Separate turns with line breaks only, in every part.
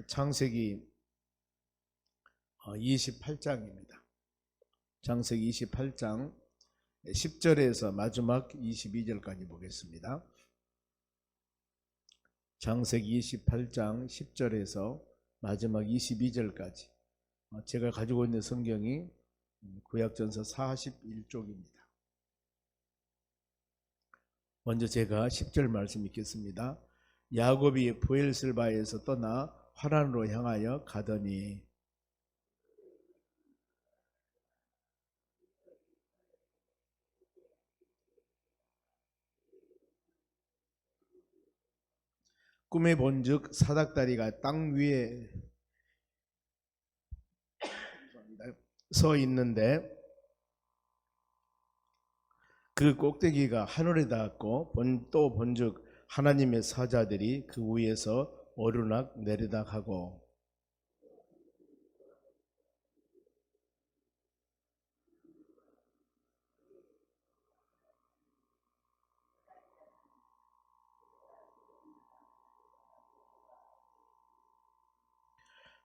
창세기 28장입니다. 창세기 28장 10절에서 마지막 22절까지 보겠습니다. 창세기 28장 10절에서 마지막 22절까지. 제가 가지고 있는 성경이 구약전서 41쪽입니다. 먼저 제가 10절 말씀 읽겠습니다. 야곱이 브엘셀바에서 떠나 하란으로 향하여 가더니 꿈에 본즉 사닥다리가 땅 위에 서 있는데 그 꼭대기가 하늘에 닿았고 또 본즉 하나님의 사자들이 그 위에서 오르락 내리락 하고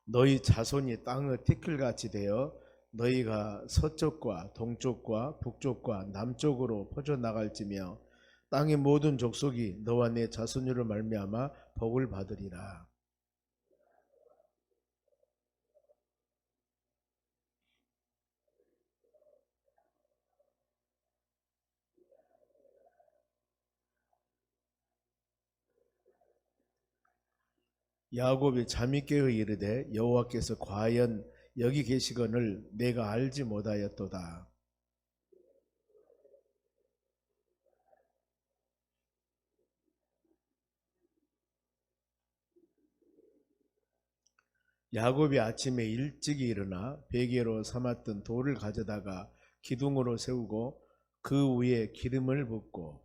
너희 자손이 땅의 티끌같이 되어 너희가 서쪽과 동쪽과 북쪽과 남쪽으로 퍼져나갈지며 땅의 모든 족속이 너와 내 자손으로 말미암아 복을 받으리라. 야곱이 잠이 깨어 이르되 여호와께서 과연 여기 계시거늘 내가 알지 못하였도다. 야곱이 아침에 일찍이 일어나 베개로 삼았던 돌을 가져다가 기둥으로 세우고 그 위에 기름을 붓고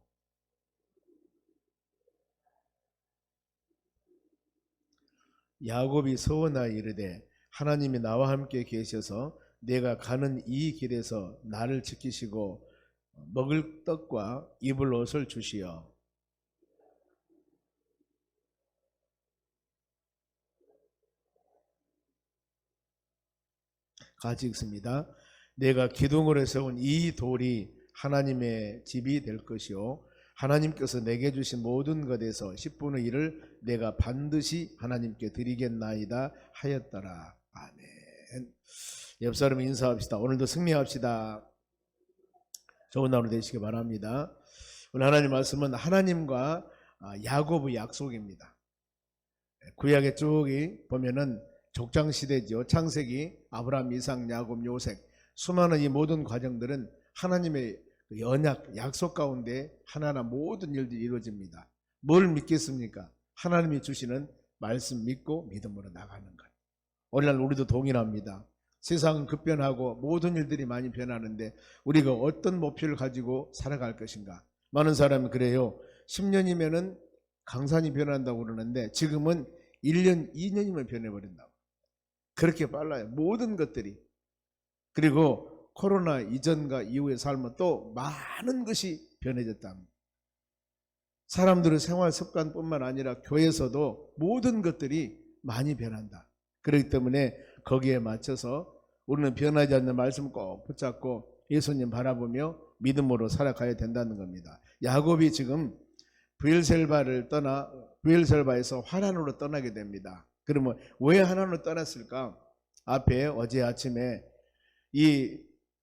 야곱이 서원하여 이르되 하나님이 나와 함께 계셔서 내가 가는 이 길에서 나를 지키시고 먹을 떡과 입을 옷을 주시어 같이 읽습니다. 내가 기둥으로 세운 이 돌이 하나님의 집이 될 것이요 하나님께서 내게 주신 모든 것에서 10분의 1을 내가 반드시 하나님께 드리겠나이다 하였더라. 아멘. 옆사람 인사합시다. 오늘도 승리합시다. 좋은 하루 되시기 바랍니다. 오늘 하나님 말씀은 하나님과 야곱의 약속입니다. 구약에 쭉 보면은 족장시대죠. 창세기, 아브라함, 이삭, 야곱, 요셉 수많은 이 모든 과정들은 하나님의 언약, 약속 가운데 하나하나 모든 일들이 이루어집니다. 뭘 믿겠습니까? 하나님이 주시는 말씀 믿고 믿음으로 나가는 것. 오늘날 우리도 동일합니다. 세상은 급변하고 모든 일들이 많이 변하는데 우리가 어떤 목표를 가지고 살아갈 것인가. 많은 사람이 그래요. 10년이면은 강산이 변한다고 그러는데 지금은 1년, 2년이면 변해버린다고. 그렇게 빨라요. 모든 것들이. 그리고 코로나 이전과 이후의 삶은 또 많은 것이 변해졌다. 사람들의 생활 습관뿐만 아니라 교회에서도 모든 것들이 많이 변한다. 그렇기 때문에 거기에 맞춰서 우리는 변하지 않는 말씀을 꼭 붙잡고 예수님 바라보며 믿음으로 살아가야 된다는 겁니다. 야곱이 지금 브엘셀바에서 하란으로 떠나게 됩니다. 그러면 왜 하란으로 떠났을까? 앞에 어제 아침에 이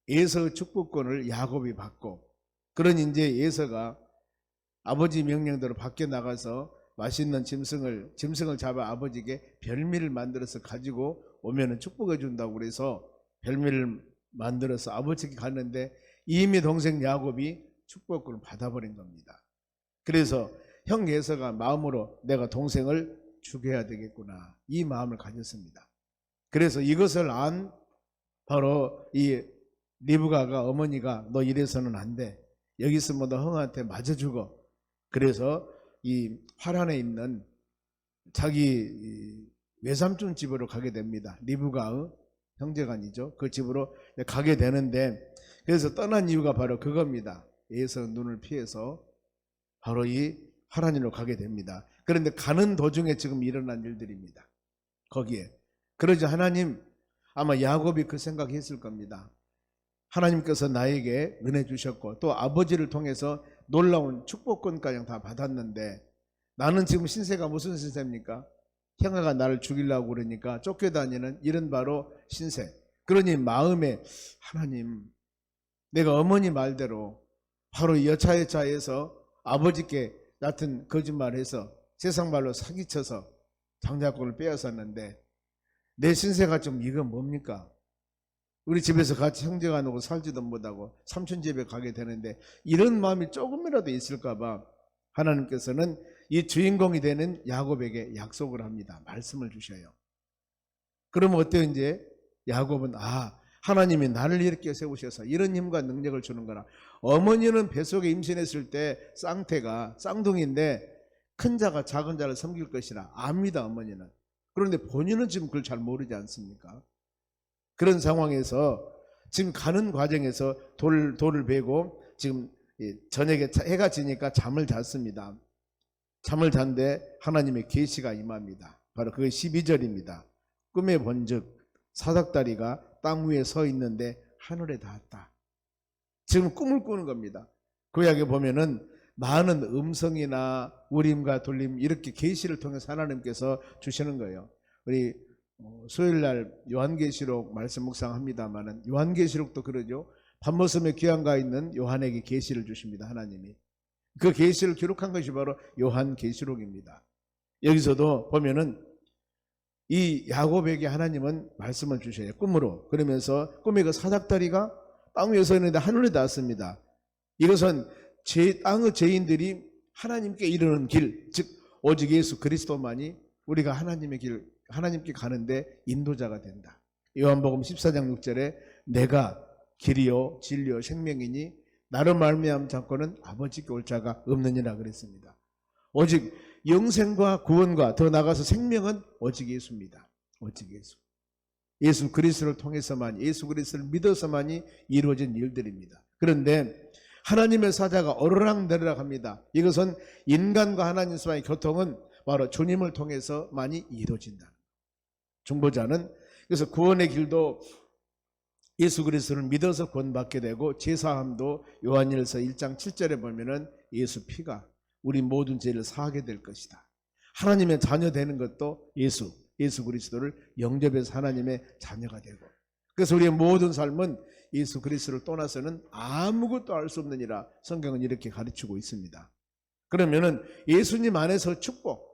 에서의 축복권을 야곱이 받고 그런 이제 에서가 아버지 명령대로 밖에 나가서 맛있는 짐승을 잡아 아버지에게 별미를 만들어서 가지고 오면은 축복해 준다고 그래서 별미를 만들어서 아버지에게 갔는데 이미 동생 야곱이 축복권을 받아버린 겁니다. 그래서 형 에서가 마음으로 내가 동생을 죽여야 되겠구나 이 마음을 가졌습니다. 그래서 이것을 안 바로 이 리브가가 어머니가 너 이래서는 안 돼. 여기 있으면 너 형한테 맞아 죽어. 그래서 이 하란에 있는 자기 외삼촌 집으로 가게 됩니다. 리브가의 형제간이죠. 그 집으로 가게 되는데 그래서 떠난 이유가 바로 그겁니다. 에서 눈을 피해서 바로 이 하란으로 가게 됩니다. 그런데 가는 도중에 지금 일어난 일들입니다. 거기에. 그러지 하나님, 아마 야곱이 그 생각했을 겁니다. 하나님께서 나에게 은혜 주셨고 또 아버지를 통해서 놀라운 축복권까지 다 받았는데 나는 지금 신세가 무슨 신세입니까? 형아가 나를 죽이려고 그러니까 쫓겨다니는 이런 바로 신세. 그러니 마음에 하나님, 내가 어머니 말대로 바로 여차여차해서 아버지께 같은 거짓말해서 세상 말로 사기쳐서 장자권을 빼앗았는데 내 신세가 좀 이건 뭡니까? 우리 집에서 같이 형제가 나고 살지도 못하고 삼촌 집에 가게 되는데 이런 마음이 조금이라도 있을까 봐 하나님께서는 이 주인공이 되는 야곱에게 약속을 합니다. 말씀을 주셔요. 그러면 어때요? 이제 야곱은 하나님이 나를 이렇게 세우셔서 이런 힘과 능력을 주는 거라. 어머니는 뱃속에 임신했을 때 쌍태가 쌍둥이인데 큰 자가 작은 자를 섬길 것이라 압니다. 어머니는. 그런데 본인은 지금 그걸 잘 모르지 않습니까? 그런 상황에서 지금 가는 과정에서 돌을 베고 지금 저녁에 해가 지니까 잠을 잤습니다. 잠을 잔데 하나님의 계시가 임합니다. 바로 그게 12절입니다. 꿈에 본즉 사닥다리가 땅 위에 서 있는데 하늘에 닿았다. 지금 꿈을 꾸는 겁니다. 구약에 보면은 많은 음성이나 우림과 돌림 이렇게 계시를 통해서 하나님께서 주시는 거예요. 우리 수요일날 요한계시록 말씀 묵상합니다마는 요한계시록도 그러죠. 밤모섬에 귀양가 있는 요한에게 계시를 주십니다. 하나님이. 그 계시를 기록한 것이 바로 요한계시록입니다. 여기서도 보면은 이 야곱에게 하나님은 말씀을 주셔요. 꿈으로. 그러면서 꿈에 그 사닥다리가 땅 위에 서 있는데 하늘에 닿았습니다. 이것은 땅의 죄인들이 하나님께 이르는 길, 즉 오직 예수 그리스도만이 우리가 하나님의 길, 하나님께 가는데 인도자가 된다. 요한복음 14장 6절에 내가 길이요 진리요 생명이니 나를 말미암지 않고는 아버지께 올 자가 없느니라 그랬습니다. 오직 영생과 구원과 더 나아가서 생명은 오직 예수입니다. 오직 예수. 예수 그리스도를 통해서만, 예수 그리스도를 믿어서만이 이루어진 일들입니다. 그런데 하나님의 사자가 오르락내리락 합니다. 이것은 인간과 하나님 사이의 교통은 바로 주님을 통해서만이 이루어진다. 중보자는 그래서 구원의 길도 예수 그리스도를 믿어서 구원받게 되고 제사함도 요한일서 1장 7절에 보면은 예수 피가 우리 모든 죄를 사하게 될 것이다. 하나님의 자녀 되는 것도 예수 그리스도를 영접해서 하나님의 자녀가 되고, 그래서 우리의 모든 삶은 예수 그리스도를 떠나서는 아무것도 알 수 없느니라 성경은 이렇게 가르치고 있습니다. 그러면은 예수님 안에서 축복,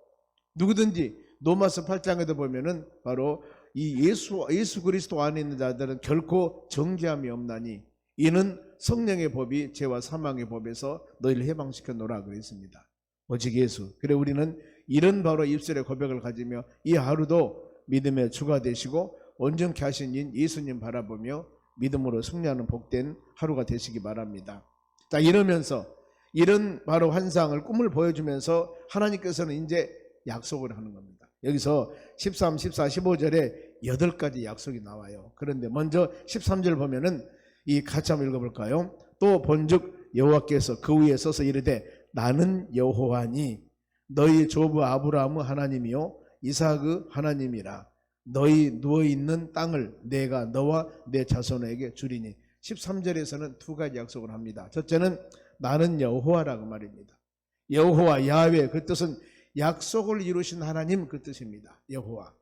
누구든지 로마서 8장에도 보면은 바로 이 예수 그리스도 안에 있는 자들은 결코 정죄함이 없나니 이는 성령의 법이 죄와 사망의 법에서 너희를 해방시켜 놓으라 그랬습니다. 오직 예수. 그래 우리는 이런 바로 입술의 고백을 가지며 이 하루도 믿음의 주가 되시고 온전케 하신 인 예수님 바라보며 믿음으로 승리하는 복된 하루가 되시기 바랍니다. 자, 이러면서 이런 바로 환상을 꿈을 보여주면서 하나님께서는 이제 약속을 하는 겁니다. 여기서 13, 14, 15절에 8가지 약속이 나와요. 그런데 먼저 13절 보면은 이 같이 한번 읽어볼까요? 또 본즉 여호와께서 그 위에 서서 이르되 나는 여호와니 너희 조부 아브라함의 하나님이요 이삭의 하나님이라. 너희 누워있는 땅을 내가 너와 내 자손에게 주리니. 13절에서는 2가지 약속을 합니다. 첫째는 나는 여호와라고 말입니다. 여호와 야훼, 그 뜻은 약속을 이루신 하나님, 그 뜻입니다. 여호와,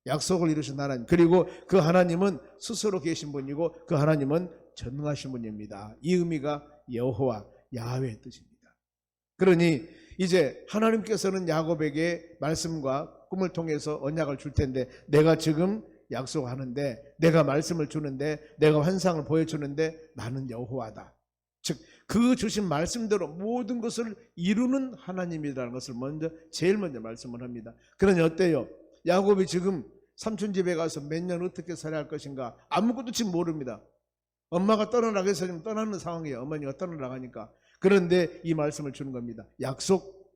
약속을 이루신 하나님. 그리고 그 하나님은 스스로 계신 분이고 그 하나님은 전능하신 분입니다. 이 의미가 여호와 야훼의 뜻입니다. 그러니 이제 하나님께서는 야곱에게 말씀과 꿈을 통해서 언약을 줄 텐데, 내가 지금 약속하는데, 내가 말씀을 주는데, 내가 환상을 보여주는데 나는 여호와다. 즉 그 주신 말씀대로 모든 것을 이루는 하나님이라는 것을 제일 먼저 말씀을 합니다. 그러니 어때요? 야곱이 지금 삼촌 집에 가서 몇 년 어떻게 살아야 할 것인가 아무것도 지금 모릅니다. 엄마가 떠나라고 해서 지금 떠나는 상황이에요. 어머니가 떠나라가니까. 그런데 이 말씀을 주는 겁니다. 약속,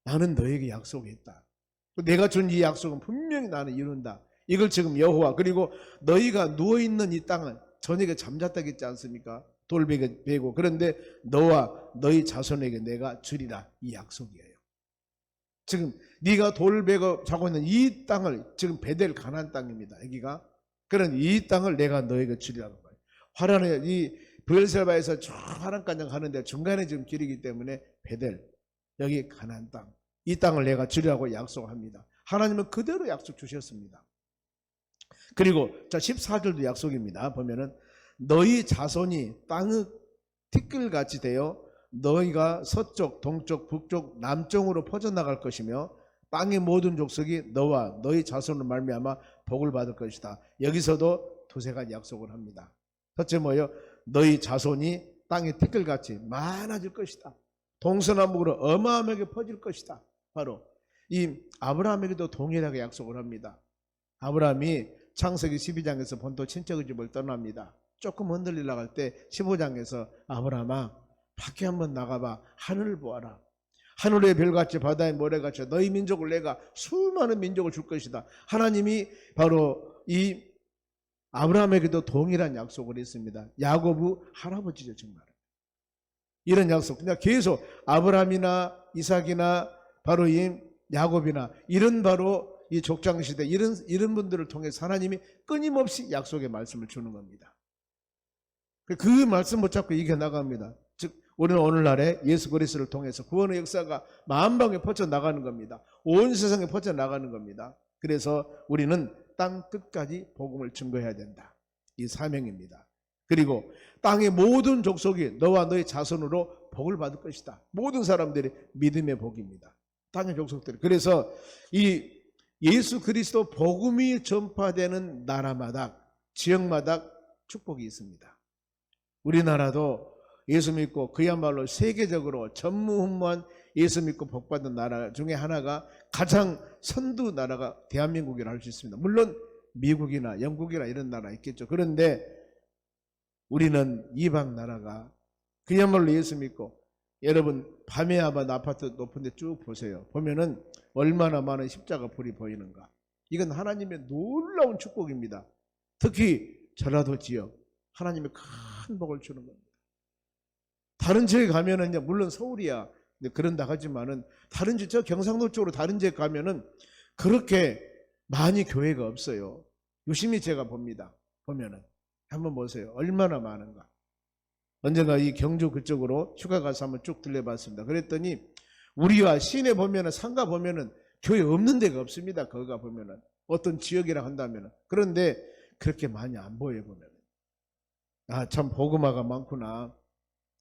나는 너에게 약속했다. 내가 준 이 약속은 분명히 나는 이룬다. 이걸 지금 여호와, 그리고 너희가 누워있는 이 땅은 저녁에 잠잤다고 했지 않습니까? 돌베고. 그런데 너와 너희 자손에게 내가 주리라. 이 약속이에요. 지금 네가 돌베고 자고 있는 이 땅을 지금 베델 가나안 땅입니다. 여기가. 그런 이 땅을 내가 너에게 주리라는 거예요. 하란의 이 브엘세바에서 저 하란까지 가는데 중간에 지금 길이기 때문에 베델, 여기 가나안 땅, 이 땅을 내가 주리라고 약속합니다. 하나님은 그대로 약속 주셨습니다. 그리고 자 14절도 약속입니다. 보면은 너희 자손이 땅의 티끌같이 되어 너희가 서쪽, 동쪽, 북쪽, 남쪽으로 퍼져나갈 것이며 땅의 모든 족속이 너와 너희 자손을 말미암아 복을 받을 것이다. 여기서도 두세 가지 약속을 합니다. 첫째 뭐예요? 너희 자손이 땅의 티끌같이 많아질 것이다. 동서남북으로 어마어마하게 퍼질 것이다. 바로 이 아브라함에게도 동일하게 약속을 합니다. 아브라함이 창세기 12장에서 본토 친척의 집을 떠납니다. 조금 흔들리려고 할 때 15장에서 아브라함아 밖에 한번 나가봐. 하늘을 보아라. 하늘의 별같이 바다의 모래같이 너희 민족을 내가 수많은 민족을 줄 것이다. 하나님이 바로 이 아브라함에게도 동일한 약속을 했습니다. 야곱의 할아버지죠. 정말 이런 약속 그냥 계속 아브라함이나 이삭이나 바로 이 야곱이나 이런 바로 이 족장시대 이런 분들을 통해서 하나님이 끊임없이 약속의 말씀을 주는 겁니다. 그 말씀 붙잡고 이겨나갑니다. 즉 우리는 오늘날에 예수 그리스도를 통해서 구원의 역사가 만방에 퍼져나가는 겁니다. 온 세상에 퍼져나가는 겁니다. 그래서 우리는 땅 끝까지 복음을 증거해야 된다. 이 사명입니다. 그리고 땅의 모든 족속이 너와 너의 자손으로 복을 받을 것이다. 모든 사람들이 믿음의 복입니다. 땅의 족속들이. 그래서 이 예수 그리스도 복음이 전파되는 나라마다 지역마다 축복이 있습니다. 우리나라도 예수 믿고 그야말로 세계적으로 전무후무한 예수 믿고 복받은 나라 중에 하나가 가장 선두 나라가 대한민국이라 할 수 있습니다. 물론 미국이나 영국이나 이런 나라 있겠죠. 그런데 우리는 이방 나라가 그야말로 예수 믿고 여러분 밤에 아반 아파트 높은 데 쭉 보세요. 보면은 얼마나 많은 십자가 불이 보이는가. 이건 하나님의 놀라운 축복입니다. 특히 전라도 지역 하나님의 큰 복을 주는 겁니다. 다른 지역에 가면은 물론 서울이야 그런다 하지만은 다른 지역 저 경상도 쪽으로 다른 지역 가면은 그렇게 많이 교회가 없어요. 유심히 제가 봅니다. 보면은 한번 보세요. 얼마나 많은가. 언젠가 이 경주 그쪽으로 휴가 가서 한번 쭉 들려봤습니다. 그랬더니 우리와 시내 보면은 상가 보면은 교회 없는 데가 없습니다. 거기가 보면은 어떤 지역이라 한다면은. 그런데 그렇게 많이 안 보여요. 보면은 참 복음화가 많구나.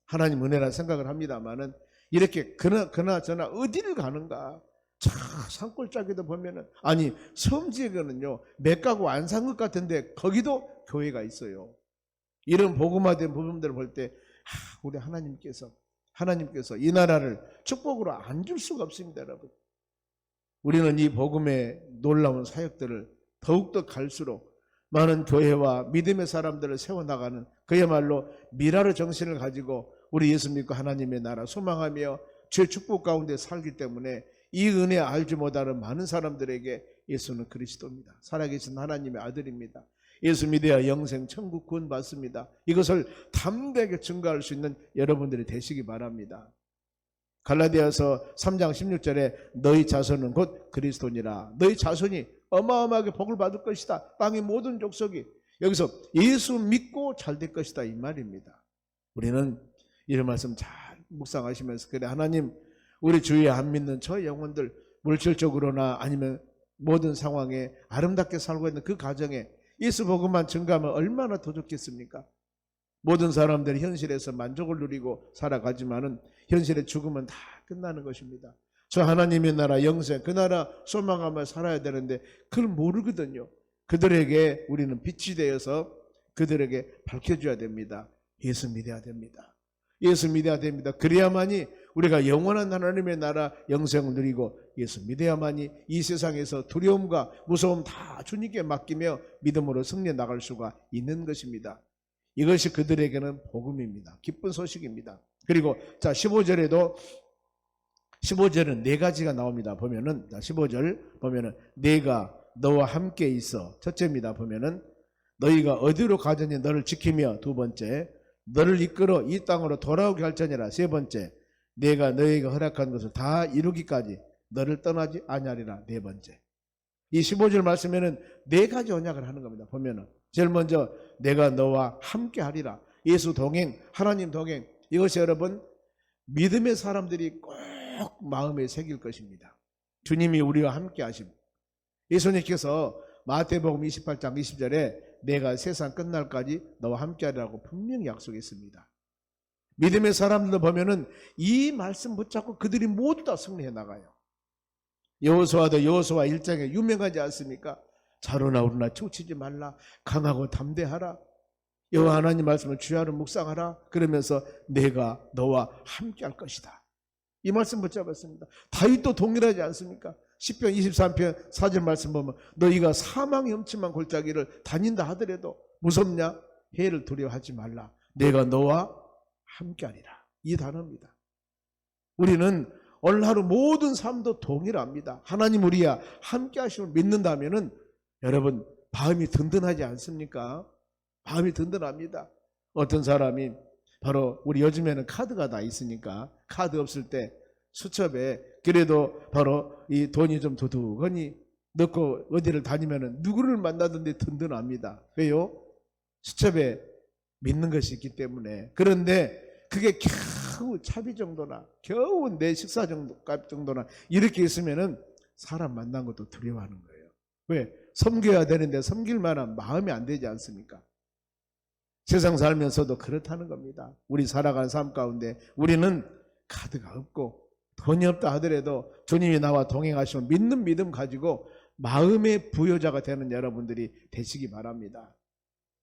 하나님 은혜라 생각을 합니다만은 이렇게 그나저나 어디를 가는가. 자 산골짜기도 보면은 아니 섬지역에는요 몇 가구 안 산 것 같은데 거기도 교회가 있어요. 이런 복음화된 부분들을 볼 때 우리 하나님께서 이 나라를 축복으로 안 줄 수가 없습니다. 여러분 우리는 이 복음의 놀라운 사역들을 더욱더 갈수록 많은 교회와 믿음의 사람들을 세워나가는 그야말로 미라의 정신을 가지고 우리 예수 믿고 하나님의 나라 소망하며 주의 축복 가운데 살기 때문에 이 은혜 알지 못하는 많은 사람들에게 예수는 그리스도입니다. 살아계신 하나님의 아들입니다. 예수 믿어야 영생 천국 구원 받습니다. 이것을 담대하게 증거할 수 있는 여러분들이 되시기 바랍니다. 갈라디아서 3장 16절에 너희 자손은 곧 그리스도니라. 너희 자손이 어마어마하게 복을 받을 것이다. 땅의 모든 족속이 여기서 예수 믿고 잘 될 것이다 이 말입니다. 우리는 이런 말씀 잘 묵상하시면서 그래 하나님 우리 주위에 안 믿는 저 영혼들 물질적으로나 아니면 모든 상황에 아름답게 살고 있는 그 가정에 예수 복음만 증가하면 얼마나 더 좋겠습니까? 모든 사람들이 현실에서 만족을 누리고 살아가지만은 현실의 죽음은 다 끝나는 것입니다. 저 하나님의 나라 영생 그 나라 소망하며 살아야 되는데 그걸 모르거든요. 그들에게 우리는 빛이 되어서 그들에게 밝혀줘야 됩니다. 예수 믿어야 됩니다. 예수 믿어야 됩니다. 그래야만이 우리가 영원한 하나님의 나라 영생을 누리고 예수 믿어야만이 이 세상에서 두려움과 무서움 다 주님께 맡기며 믿음으로 승리해 나갈 수가 있는 것입니다. 이것이 그들에게는 복음입니다. 기쁜 소식입니다. 그리고 자 15절은 네 가지가 나옵니다. 보면은 15절 보면은 내가 너와 함께 있어. 첫째입니다. 보면은 너희가 어디로 가든지 너를 지키며 두 번째 너를 이끌어 이 땅으로 돌아오게 할 자니라. 세 번째 내가 너희에게 허락한 것을 다 이루기까지 너를 떠나지 아니하리라. 네 번째. 이 15절 말씀에는 네 가지 언약을 하는 겁니다. 보면은 제일 먼저 내가 너와 함께 하리라. 예수 동행, 하나님 동행. 이것이 여러분 믿음의 사람들이 꼭 마음에 새길 것입니다. 주님이 우리와 함께 하심. 예수님께서 마태복음 28장 20절에 내가 세상 끝날까지 너와 함께 하리라고 분명히 약속했습니다. 믿음의 사람들 보면은 이 말씀 붙잡고 그들이 모두 다 승리해 나가요. 여호수아도 여호수아 1장에 유명하지 않습니까? 자로나 오르나 치우치지 말라. 강하고 담대하라. 여호와 하나님 말씀을 주야로 묵상하라. 그러면서 내가 너와 함께 할 것이다. 이 말씀 붙잡았습니다. 다윗도 동일하지 않습니까? 시편 23편 4절 말씀 보면 너희가 사망의 엄침한 골짜기를 다닌다 하더라도 무섭냐? 해를 두려워하지 말라. 내가 너와 함께하리라. 이 단어입니다. 우리는 오늘 하루 모든 삶도 동일합니다. 하나님 우리와 함께 하심을 믿는다면은 여러분 마음이 든든하지 않습니까? 마음이 든든합니다. 어떤 사람이 바로 우리 요즘에는 카드가 다 있으니까 카드 없을 때 수첩에 그래도 바로 이 돈이 좀 두둑하니 넣고 어디를 다니면은 누구를 만나든지 든든합니다. 왜요? 수첩에 믿는 것이 있기 때문에. 그런데 그게 겨우 차비 정도나 겨우 내 식사 정도나 이렇게 있으면은 사람 만난 것도 두려워하는 거예요. 왜? 섬겨야 되는데 섬길 만한 마음이 안 되지 않습니까? 세상 살면서도 그렇다는 겁니다. 우리 살아가는 삶 가운데 우리는 카드가 없고 돈이 없다 하더라도 주님이 나와 동행하시면 믿는 믿음 가지고 마음의 부여자가 되는 여러분들이 되시기 바랍니다.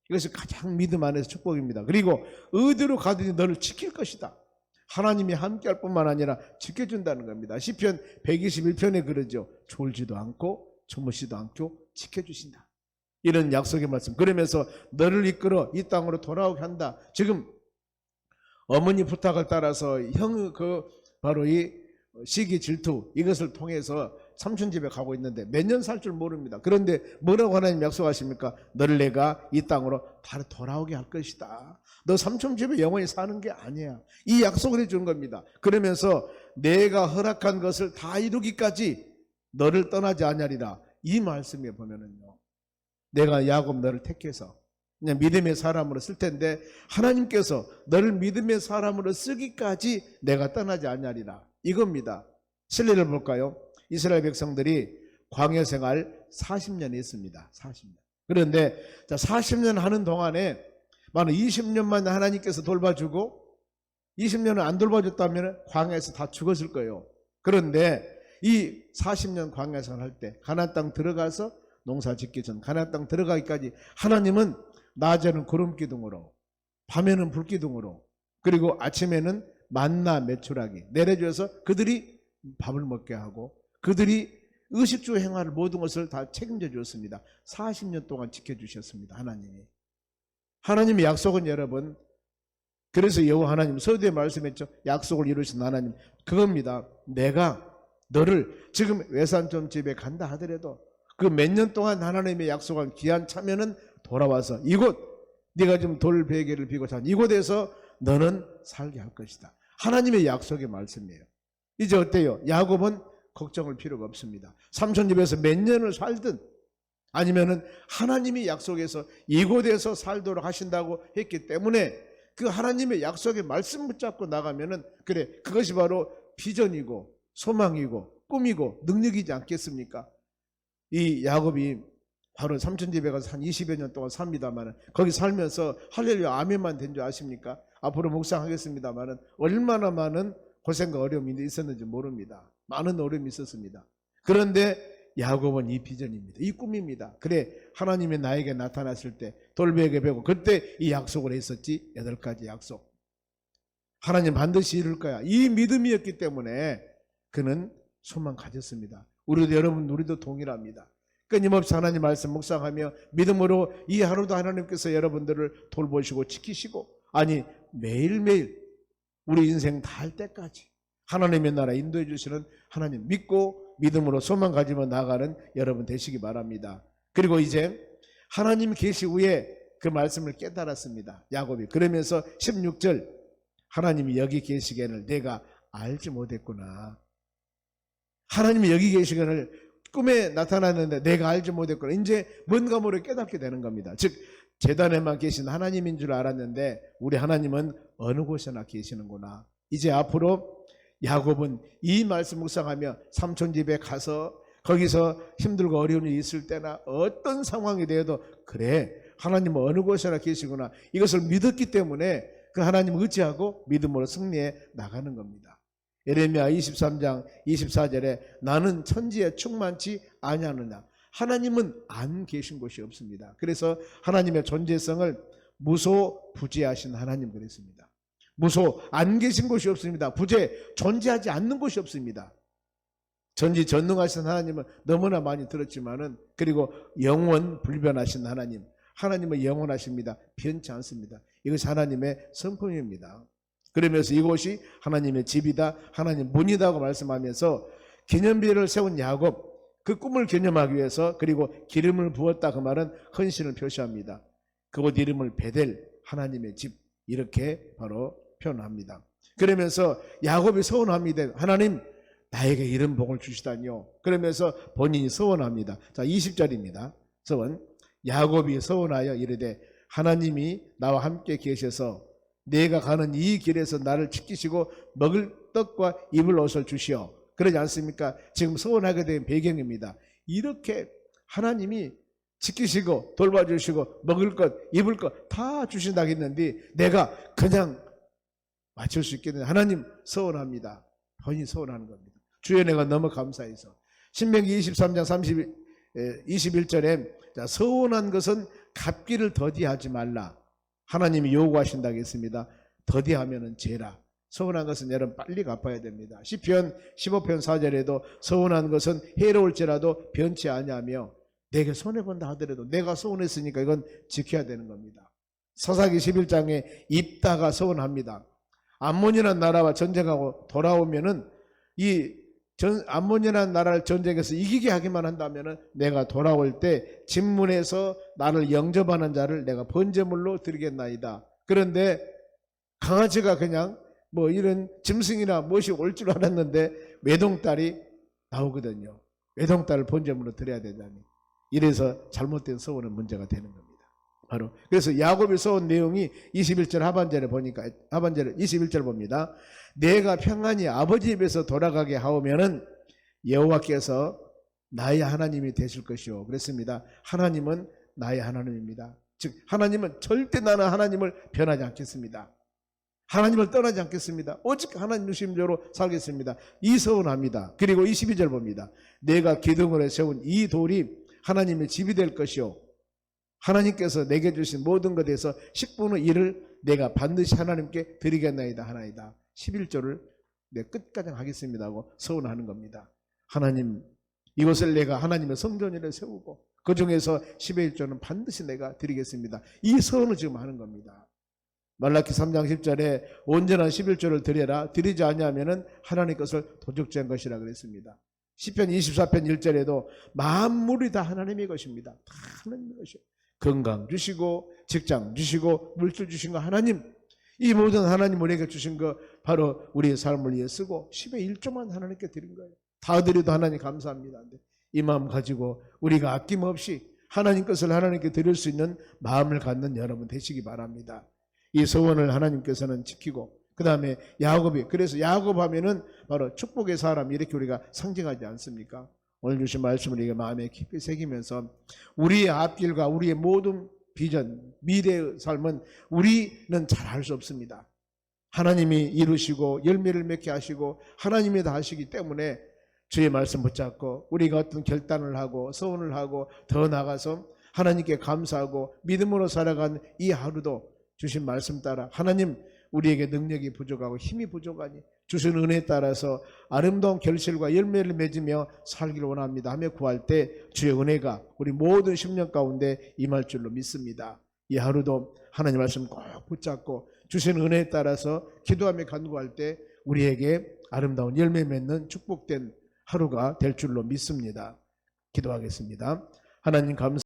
이것이 가장 믿음 안에서 축복입니다. 그리고 어디로 가든지 너를 지킬 것이다. 하나님이 함께할 뿐만 아니라 지켜준다는 겁니다. 시편 121편에 그러죠. 졸지도 않고 주무시도 않고 지켜주신다. 이런 약속의 말씀. 그러면서 너를 이끌어 이 땅으로 돌아오게 한다. 지금 어머니 부탁을 따라서 바로 이 시기 질투 이것을 통해서 삼촌 집에 가고 있는데 몇 년 살 줄 모릅니다. 그런데 뭐라고 하나님 약속하십니까? 너를 내가 이 땅으로 다시 돌아오게 할 것이다. 너 삼촌 집에 영원히 사는 게 아니야. 이 약속을 해주는 겁니다. 그러면서 내가 허락한 것을 다 이루기까지 너를 떠나지 아니하리라. 이 말씀에 보면은요. 내가 야곱 너를 택해서 그냥 믿음의 사람으로 쓸 텐데 하나님께서 너를 믿음의 사람으로 쓰기까지 내가 떠나지 아니하리라. 이겁니다. 실례를 볼까요? 이스라엘 백성들이 광야 생활 40년 했습니다. 40년. 그런데 40년 하는 동안에 만약 20년만 하나님께서 돌봐주고 20년을 안 돌봐줬다면 광야에서 다 죽었을 거예요. 그런데 이 40년 광야 생활할 때 가나안 땅 들어가서 농사 짓기 전 가나안 땅 들어가기까지 하나님은 낮에는 구름 기둥으로 밤에는 불 기둥으로 그리고 아침에는 만나 메추라기 내려줘서 그들이 밥을 먹게 하고 그들이 의식주 행할 모든 것을 다 책임져 주었습니다. 40년 동안 지켜주셨습니다. 하나님이. 하나님의 약속은 여러분 그래서 여호와 하나님 서두에 말씀했죠. 약속을 이루신 하나님 그겁니다. 내가 너를 지금 외산점 집에 간다 하더라도 그 몇 년 동안 하나님의 약속한 기한 차면은 돌아와서 이곳 네가 지금 돌베개를 비고 산 이곳에서 너는 살게 할 것이다. 하나님의 약속의 말씀이에요. 이제 어때요? 야곱은 걱정할 필요가 없습니다. 삼촌 집에서 몇 년을 살든 아니면은 하나님이 약속해서 이곳에서 살도록 하신다고 했기 때문에 그 하나님의 약속의 말씀 붙잡고 나가면은 그래 그것이 바로 비전이고 소망이고 꿈이고 능력이지 않겠습니까? 이 야곱이 바로 삼촌 집에 가서 한 20여 년 동안 삽니다만 거기 살면서 할렐루야 아멘만 된 줄 아십니까? 앞으로 묵상하겠습니다만 얼마나 많은 고생과 어려움이 있었는지 모릅니다. 많은 어려움이 있었습니다. 그런데 야곱은 이 비전입니다. 이 꿈입니다. 그래 하나님이 나에게 나타났을 때 돌베개 베고 그때 이 약속을 했었지. 8가지 약속. 하나님 반드시 이룰 거야. 이 믿음이었기 때문에 그는 소망 가졌습니다. 우리도 여러분 우리도 동일합니다. 끊임없이 하나님 말씀 묵상하며 믿음으로 이 하루도 하나님께서 여러분들을 돌보시고 지키시고 아니 매일매일 우리 인생 다 할 때까지 하나님의 나라 인도해 주시는 하나님 믿고 믿음으로 소망 가지며 나가는 여러분 되시기 바랍니다. 그리고 이제 하나님 계시 후에 그 말씀을 깨달았습니다. 야곱이. 그러면서 16절 하나님이 여기 계시기를 내가 알지 못했구나. 하나님이 여기 계시거늘 꿈에 나타났는데 내가 알지 못했거나 이제 뭔가 모르게 깨닫게 되는 겁니다. 즉 제단에만 계신 하나님인 줄 알았는데 우리 하나님은 어느 곳에나 계시는구나. 이제 앞으로 야곱은 이 말씀 묵상하며 삼촌 집에 가서 거기서 힘들고 어려운 일이 있을 때나 어떤 상황이 되어도 그래 하나님은 어느 곳에나 계시구나 이것을 믿었기 때문에 그 하나님을 의지하고 믿음으로 승리해 나가는 겁니다. 예레미야 23장 24절에 나는 천지에 충만치 아니하느냐. 하나님은 안 계신 곳이 없습니다. 그래서 하나님의 존재성을 무소부재하신 하나님 그랬습니다. 무소 안 계신 곳이 없습니다. 부재 존재하지 않는 곳이 없습니다. 전지전능하신 하나님은 너무나 많이 들었지만은 그리고 영원 불변하신 하나님 하나님은 영원하십니다. 변치 않습니다. 이것이 하나님의 성품입니다. 그러면서 이곳이 하나님의 집이다 하나님 문이다고 말씀하면서 기념비를 세운 야곱 그 꿈을 기념하기 위해서 그리고 기름을 부었다 그 말은 헌신을 표시합니다. 그곳 이름을 베델 하나님의 집 이렇게 바로 표현합니다. 그러면서 야곱이 서원합니다. 하나님 나에게 이런 복을 주시다니요. 그러면서 본인이 서원합니다. 자 20절입니다. 서원 야곱이 서원하여 이르되 하나님이 나와 함께 계셔서 내가 가는 이 길에서 나를 지키시고 먹을 떡과 입을 옷을 주시오. 그러지 않습니까? 지금 서원하게 된 배경입니다. 이렇게 하나님이 지키시고 돌봐주시고 먹을 것 입을 것 다 주신다고 했는데 내가 그냥 맞출 수 있겠느냐. 하나님 서원합니다. 본인이 서원하는 겁니다. 주여 내가 너무 감사해서 신명기 23장 21절에 서원한 것은 갚기를 더디하지 말라. 하나님이 요구하신다고 했습니다. 더디하면은 죄라. 서운한 것은 여러분 빨리 갚아야 됩니다. 시편 15편 4절에도 서운한 것은 해로울지라도 변치 아니하며 내게 손해본다 하더라도 내가 서운했으니까 이건 지켜야 되는 겁니다. 사사기 11장에 입다가 서운합니다. 암몬이라는 나라와 전쟁하고 돌아오면은 암몬이라는 나라를 전쟁에서 이기게 하기만 한다면은 내가 돌아올 때 진문에서 나를 영접하는 자를 내가 번제물로 드리겠나이다. 그런데 강아지가 그냥 뭐 이런 짐승이나 무엇이 올 줄 알았는데 외동딸이 나오거든요. 외동딸을 번제물로 드려야 되다니. 이래서 잘못된 서원은 문제가 되는 겁니다. 바로 그래서 야곱이 서원 내용이 21절 하반절에 보니까 하반절에 21절 봅니다. 내가 평안히 아버지 집에서 돌아가게 하오면은 여호와께서 나의 하나님이 되실 것이요. 그랬습니다. 하나님은 나의 하나님입니다. 즉 하나님은 절대 나는 하나님을 변하지 않겠습니다. 하나님을 떠나지 않겠습니다. 오직 하나님 중심적으로 살겠습니다. 이 서원합니다. 그리고 22절 봅니다. 내가 기둥으로 세운 이 돌이 하나님의 집이 될 것이요. 하나님께서 내게 주신 모든 것에서 10분의 1을 내가 반드시 하나님께 드리겠나이다 하나이다. 11조를 내 끝까지 하겠습니다 하고 서원하는 겁니다. 하나님 이것을 내가 하나님의 성전이라 세우고 그 중에서 10의 1조는 반드시 내가 드리겠습니다. 이 서원을 지금 하는 겁니다. 말라기 3장 10절에 온전한 11조를 드려라. 드리지 아니하면은 하나님 것을 도적죄한 것이라 그랬습니다. 시편 24편 1절에도 만물이 다 하나님의 것입니다. 다 하나님의 것이에요. 건강 주시고 직장 주시고 물질 주신 거 하나님 이 모든 하나님 우리에게 주신 거 바로 우리의 삶을 위해 쓰고 10의 1조만 하나님께 드린 거예요. 다 드려도 하나님 감사합니다. 이 마음 가지고 우리가 아낌없이 하나님 것을 하나님께 드릴 수 있는 마음을 갖는 여러분 되시기 바랍니다. 이 서원을 하나님께서는 지키고 그 다음에 야곱이 그래서 야곱 하면은 바로 축복의 사람 이렇게 우리가 상징하지 않습니까? 오늘 주신 말씀을 우리가 마음에 깊이 새기면서 우리의 앞길과 우리의 모든 비전 미래의 삶은 우리는 잘 알 수 없습니다. 하나님이 이루시고 열매를 맺게 하시고 하나님이 다 하시기 때문에 주의 말씀 붙잡고 우리가 어떤 결단을 하고 서원을 하고 더 나아가서 하나님께 감사하고 믿음으로 살아간 이 하루도 주신 말씀 따라 하나님 우리에게 능력이 부족하고 힘이 부족하니 주신 은혜에 따라서 아름다운 결실과 열매를 맺으며 살기를 원합니다 하며 구할 때 주의 은혜가 우리 모든 10년 가운데 임할 줄로 믿습니다. 이 하루도 하나님 말씀 꼭 붙잡고 주신 은혜에 따라서 기도하며 간구할 때 우리에게 아름다운 열매 맺는 축복된 하루가 될 줄로 믿습니다. 기도하겠습니다. 하나님 감사합니다.